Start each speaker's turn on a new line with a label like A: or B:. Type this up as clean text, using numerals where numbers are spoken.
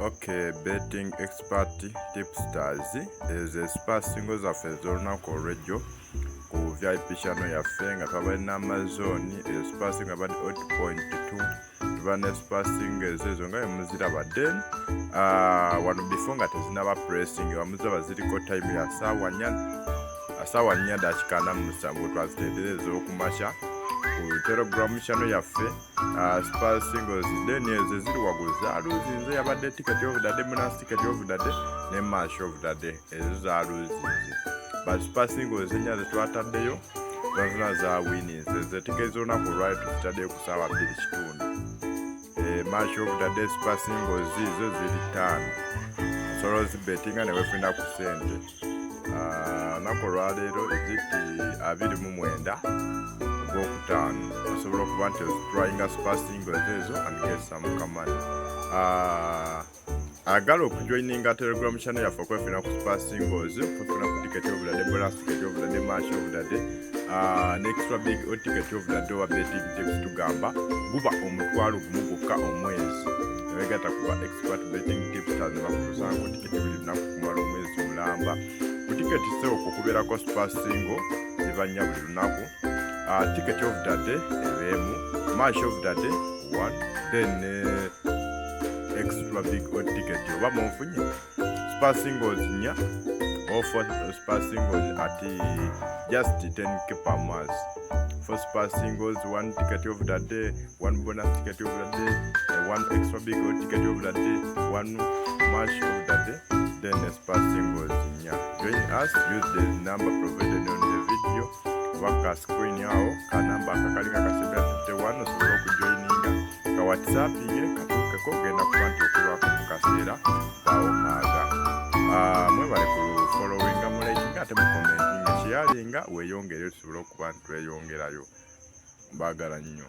A: Okay, betting expert tipsters is spasingo zaffe ez'olunaku olw'ejjo ku VIP channel yaffe nga twabadde Amazon spasingo abadde 8.2 tuba ne spasingo ezo nga muzirabadde wano before nga tezinaba pressing wamuzaba ziriko time ya ssaawa 4 dakiika 47 twazitendereza okumakya ku Telegram channel yaffe spasingo zideni ezo ziri waggulu zaaluzinze yabadde ticket of the day bonus ticket of the day ne match of the day ezo zaaluzinze but spasingo zenya zetwataddeyo zazina za winnings ze ticket z'olunaku olwali tuzitaddeyo ku ssaawa 2:00 match of the day spasingo zizo ziri 5 solo zibetinga ne wefunira ku sente olunaku olwaleero ziti 29 ogwokutaano osobola okuba nti ozitryinga spasingo ezo and get some money. Agala okujoininga Telegram channel yaffe okwefunira ku spasingos kwefuna ku ticket of the day bonus ticket of the day match of the day next big ticket of the day wa betting tips tugamba guba omutwalo gumu gwokka omwezi nebegata kuba expert betting tips tazibakutuusango ticket buli lunaku kumala omwezi mulamba ku ticket seoko kubeerako spasingo ziba nnya buli lunaku. Ticket of the day ebemu match of the day 1 then extra big ticket oba munfunye spasingos nya offer spasingos at just 10k per month for spasingos 1 ticket of the day 1 bonus ticket of the day 1 extra big ticket of the day 1 match of the day then spasingos nya. Join us, use the number provided on the video waka screen yawo kanamba akakalinga kasebya 51 osobola okujoininga ka WhatsApp ye katukeko genda kuba nti okulwako mu kaseera bawo kaaga mwebale ku followinga mulekinga ate mu commentinga kyeyalinga weeyongere tusobole okuba nti tweyongerayo. Mbaagala nnyo.